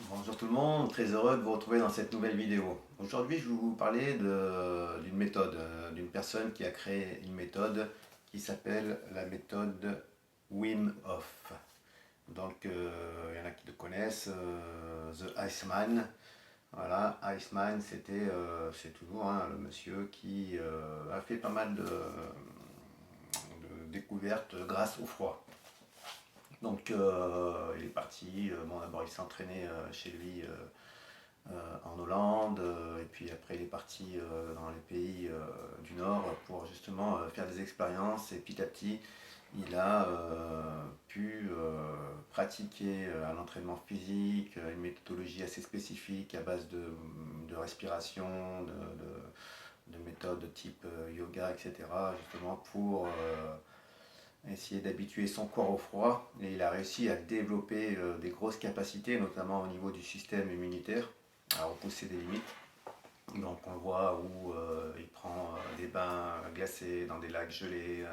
Bonjour tout le monde, très heureux de vous retrouver dans cette nouvelle vidéo. Aujourd'hui, je vais vous parler d'une méthode, d'une personne qui a créé une méthode qui s'appelle la méthode Wim Hof. Donc, il y en a qui le connaissent, The Iceman. Voilà, Iceman, c'est toujours hein, le monsieur qui a fait pas mal de découvertes grâce au froid. Donc il est parti, bon d'abord il s'est entraîné chez lui en Hollande, et puis après il est parti dans les pays du Nord pour justement faire des expériences et petit à petit il a pu pratiquer un entraînement physique, une méthodologie assez spécifique à base de respiration, de méthodes de type yoga, etc. justement pour essayer d'habituer son corps au froid et il a réussi à développer des grosses capacités, notamment au niveau du système immunitaire, à repousser des limites. Donc on voit où il prend des bains glacés dans des lacs gelés,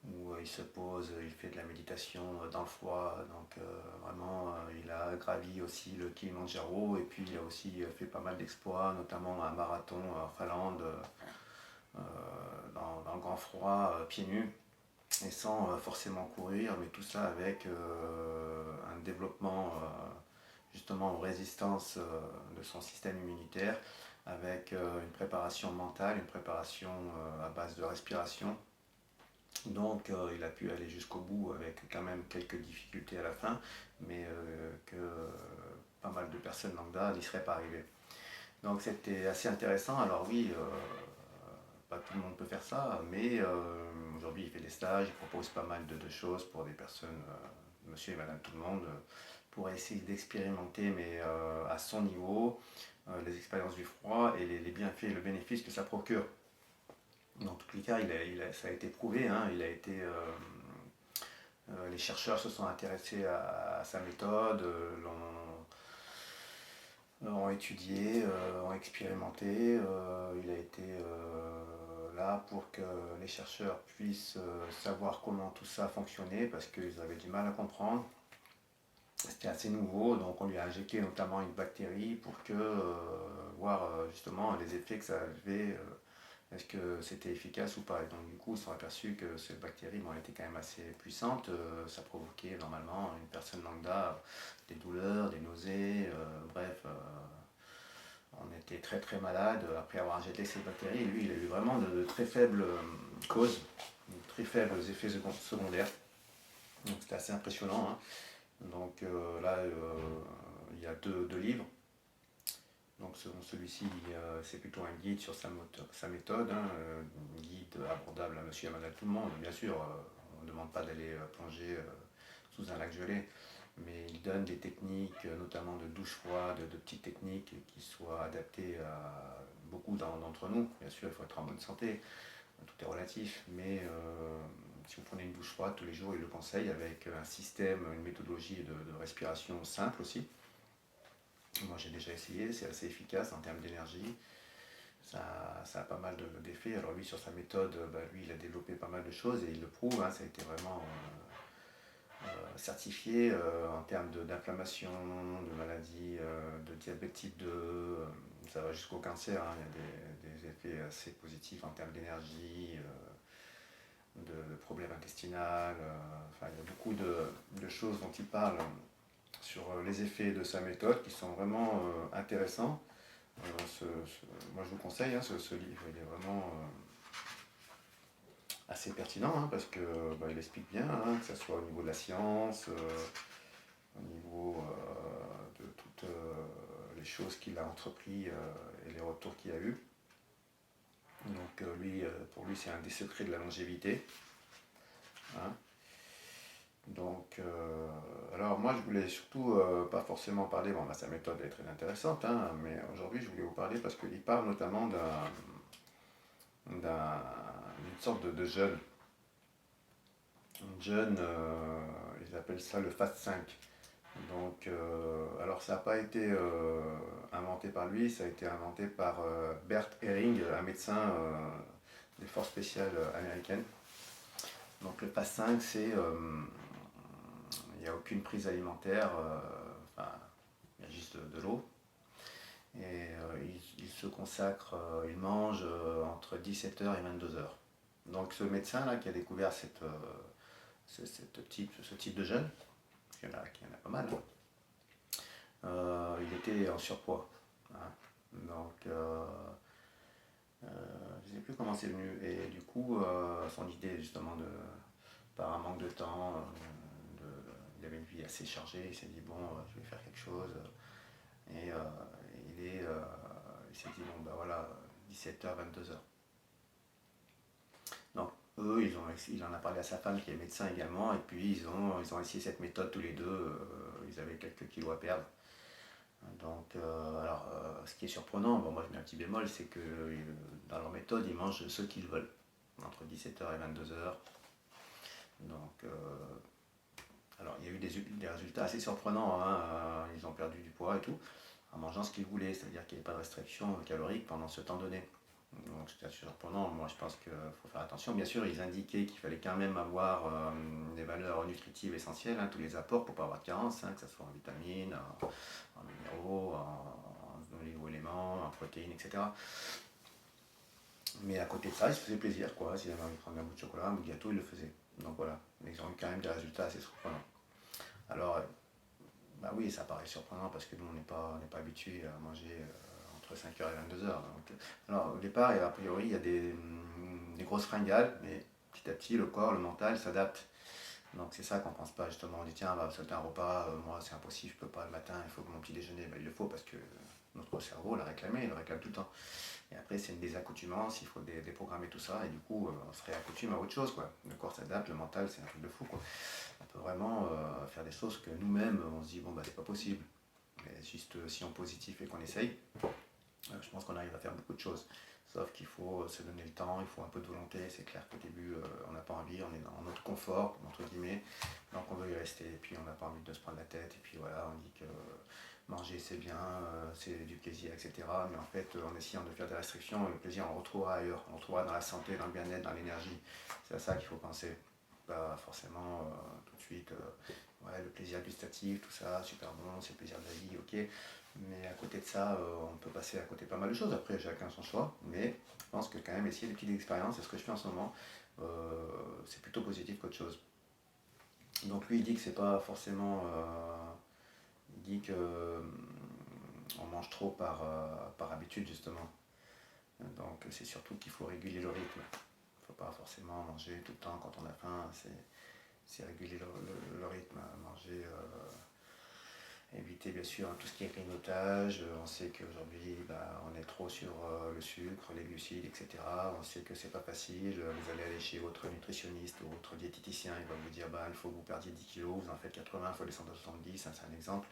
où il se pose, il fait de la méditation dans le froid. Donc vraiment, il a gravi aussi le Kilimandjaro et puis il a aussi fait pas mal d'exploits, notamment un marathon en Finlande, dans le grand froid, pieds nus et sans forcément courir, mais tout ça avec un développement justement aux résistances de son système immunitaire, avec une préparation mentale, une préparation à base de respiration. Donc il a pu aller jusqu'au bout avec quand même quelques difficultés à la fin, mais que pas mal de personnes lambda n'y seraient pas arrivées. Donc c'était assez intéressant. Alors oui, pas tout le monde peut faire ça, mais aujourd'hui il fait des stages, il propose pas mal de choses pour des personnes, monsieur et madame tout le monde, pour essayer d'expérimenter, mais à son niveau, les expériences du froid et les bienfaits et le bénéfice que ça procure. Dans tous les cas, ça a été prouvé, hein, les chercheurs se sont intéressés à sa méthode, ont étudié, ont expérimenté. Il a été là pour que les chercheurs puissent savoir comment tout ça fonctionnait parce qu'ils avaient du mal à comprendre. C'était assez nouveau, donc on lui a injecté notamment une bactérie pour voir justement les effets que ça avait, est-ce que c'était efficace ou pas. Et donc du coup, ils se sont aperçus que cette bactérie était quand même assez puissante. Ça provoquait normalement une personne lambda des douleurs, des nausées, bref, on était très très malade après avoir injecté cette bactérie. Lui, il a eu vraiment de très faibles causes, de très faibles effets secondaires. Donc c'était assez impressionnant, hein. Donc là, il y a deux livres. Donc celui-ci, c'est plutôt un guide sur sa méthode, hein, un guide abordable à monsieur et à madame tout le monde. Bien sûr, on ne demande pas d'aller plonger sous un lac gelé, mais il donne des techniques, notamment de douche froide, de petites techniques qui soient adaptées à beaucoup d'entre nous. Bien sûr, il faut être en bonne santé, tout est relatif, mais si vous prenez une douche froide tous les jours, il le conseille avec un système, une méthodologie de respiration simple aussi. Moi j'ai déjà essayé, c'est assez efficace en termes d'énergie, ça a pas mal d'effets. Alors lui sur sa méthode, lui il a développé pas mal de choses et il le prouve, hein, ça a été vraiment certifié en termes d'inflammation, de maladies, de diabète type 2, ça va jusqu'au cancer, hein. Il y a des effets assez positifs en termes d'énergie, de problèmes intestinaux, enfin il y a beaucoup de choses dont il parle sur les effets de sa méthode qui sont vraiment intéressants. Moi je vous conseille, hein, ce livre, il est vraiment assez pertinent, hein, parce que il explique bien, hein, que ce soit au niveau de la science, au niveau de toutes les choses qu'il a entrepris et les retours qu'il a eu. Donc pour lui, c'est un des secrets de la longévité, hein. Donc, alors moi je voulais surtout pas forcément parler, bon sa méthode est très intéressante, hein, mais aujourd'hui je voulais vous parler parce qu'il parle notamment d'une sorte de jeûne. Une jeûne, ils appellent ça le Fast 5. Donc, alors ça n'a pas été inventé par lui, ça a été inventé par Bert Herring, un médecin des forces spéciales américaines. Donc le Fast 5, c'est il n'y a aucune prise alimentaire, enfin, juste de l'eau. Et il se consacre, il mange entre 17h et 22h. Donc ce médecin-là qui a découvert ce type de jeûne, il y en a pas mal, hein, il était en surpoids. Hein. Donc, je ne sais plus comment c'est venu. Et du coup, son idée justement par un manque de temps, il avait une vie assez chargée, il s'est dit bon, je vais faire quelque chose. Et il s'est dit bon, ben voilà, 17h, 22h. Donc, eux, il en a parlé à sa femme qui est médecin également, et puis ils ont essayé cette méthode tous les deux. Ils avaient quelques kilos à perdre. Donc, ce qui est surprenant, bon, moi je mets un petit bémol, c'est que dans leur méthode, ils mangent ce qu'ils veulent, entre 17h et 22h. Donc, alors il y a eu des résultats assez surprenants, hein, ils ont perdu du poids et tout, en mangeant ce qu'ils voulaient, c'est-à-dire qu'il n'y avait pas de restriction calorique pendant ce temps donné. Donc c'était assez surprenant, moi je pense qu'il faut faire attention. Bien sûr, ils indiquaient qu'il fallait quand même avoir des valeurs nutritives essentielles, hein, tous les apports pour ne pas avoir de carence, hein, que ce soit en vitamines, en minéraux, en oligo-éléments, en protéines, etc. Mais à côté de ça, ils se faisaient plaisir, quoi. S'ils avaient envie de prendre un bout de chocolat, un bout de gâteau, ils le faisaient. Donc voilà, mais ils ont eu quand même des résultats assez surprenants. Alors, bah oui, ça paraît surprenant parce que nous, on n'est pas habitué à manger entre 5h et 22h. Donc, alors, au départ, a priori, il y a des grosses fringales, mais petit à petit, le corps, le mental s'adapte. Donc c'est ça qu'on ne pense pas justement. On dit tiens, on va sauter un repas, moi c'est impossible, je ne peux pas le matin, il faut que mon petit déjeuner, ben, il le faut parce que notre cerveau l'a réclamé, il le réclame tout le temps. Et après c'est une désaccoutumance, il faut déprogrammer tout ça et du coup on se réaccoutume à autre chose, quoi. Le corps s'adapte, le mental c'est un truc de fou, quoi. On peut vraiment faire des choses que nous-mêmes on se dit bon bah c'est pas possible. Mais juste si on positif et qu'on essaye, je pense qu'on arrive à faire beaucoup de choses. Sauf qu'il faut se donner le temps, il faut un peu de volonté. C'est clair qu'au début, on n'a pas envie, on est dans notre confort, entre guillemets, donc on veut y rester. Et puis on n'a pas envie de se prendre la tête. Et puis voilà, on dit que manger c'est bien, c'est du plaisir, etc. Mais en fait, en essayant de faire des restrictions, le plaisir on le retrouvera ailleurs. On le retrouvera dans la santé, dans le bien-être, dans l'énergie. C'est à ça qu'il faut penser. Pas forcément tout de suite, ouais, le plaisir gustatif, tout ça, super bon, c'est le plaisir de la vie, ok. Mais à côté de ça, on peut passer à côté pas mal de choses. Après, chacun son choix. Mais je pense que quand même essayer des petites expériences, c'est ce que je fais en ce moment, c'est plutôt positif qu'autre chose. Donc lui, il dit que c'est pas forcément... il dit que on mange trop par habitude, justement. Donc c'est surtout qu'il faut réguler le rythme. Il ne faut pas forcément manger tout le temps quand on a faim. C'est réguler le rythme. Manger... éviter bien sûr tout ce qui est grignotage. On sait qu'aujourd'hui on est trop sur le sucre, les glucides, etc. On sait que c'est pas facile. Vous allez aller chez votre nutritionniste ou votre diététicien, il va vous dire il faut que vous perdiez 10 kilos, vous en faites 80, il faut descendre à 70, hein, c'est un exemple.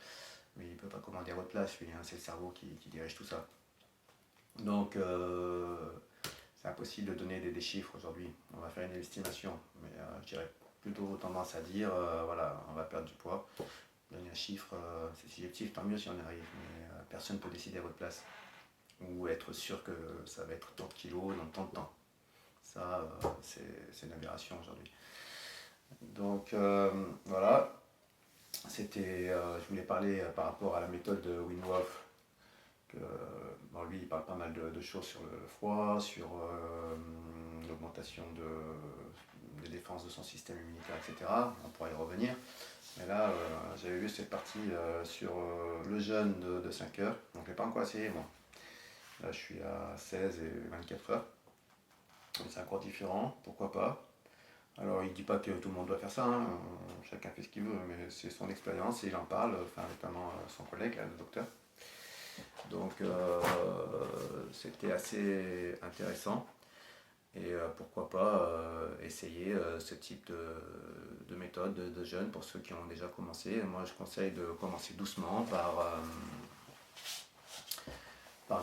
Mais il ne peut pas commander à votre place, lui, hein, c'est le cerveau qui dirige tout ça. Donc c'est impossible de donner des chiffres aujourd'hui. On va faire une estimation, mais je dirais plutôt tendance à dire voilà, on va perdre du poids. Donner un chiffre, c'est subjectif, tant mieux si on y arrive, mais personne ne peut décider à votre place. Ou être sûr que ça va être tant de kilos dans tant de temps. Ça, c'est une aberration aujourd'hui. Donc voilà, je voulais parler par rapport à la méthode de Wim Hof. Lui, il parle pas mal de choses sur le froid, sur l'augmentation des défenses de son système immunitaire, etc. On pourra y revenir. Mais là, j'avais vu cette partie sur le jeûne de 5 heures. Donc, je n'ai pas encore essayé, moi. Là, je suis à 16 et 24 heures. C'est encore différent, pourquoi pas. Alors, il ne dit pas que tout le monde doit faire ça, hein. Chacun fait ce qu'il veut, mais c'est son expérience et il en parle, enfin, notamment son collègue, là, le docteur. Donc, c'était assez intéressant. Et pourquoi pas essayer ce type de méthode de jeûne pour ceux qui ont déjà commencé. Moi, je conseille de commencer doucement par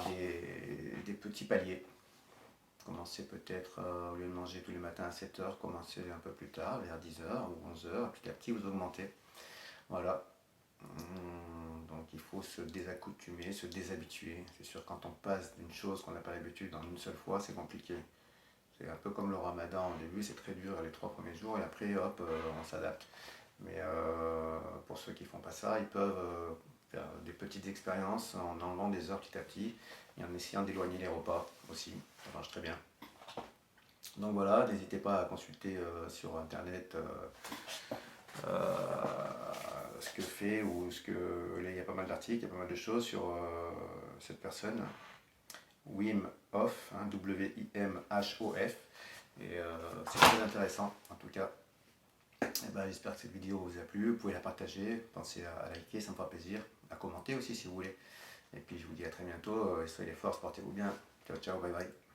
des petits paliers. Commencer peut-être, au lieu de manger tous les matins à 7h, commencer un peu plus tard, vers 10h ou 11h, petit à petit vous augmentez. Voilà. Donc il faut se désaccoutumer, se déshabituer. C'est sûr, quand on passe d'une chose qu'on n'a pas l'habitude en une seule fois, c'est compliqué. C'est un peu comme le ramadan, au début c'est très dur les 3 premiers jours et après hop, on s'adapte. Mais pour ceux qui font pas ça, ils peuvent faire des petites expériences en enlevant des heures petit à petit et en essayant d'éloigner les repas aussi, ça marche très bien. Donc voilà, n'hésitez pas à consulter sur internet ce que fait ou ce que. Là, il y a pas mal d'articles, il y a pas mal de choses sur cette personne, Wim Hof, hein, W-I-M-H-O-F, et c'est très intéressant en tout cas. Et ben, j'espère que cette vidéo vous a plu, vous pouvez la partager, pensez à liker, ça me fera plaisir, à commenter aussi si vous voulez. Et puis je vous dis à très bientôt, et soyez forts, portez-vous bien, ciao ciao, bye bye.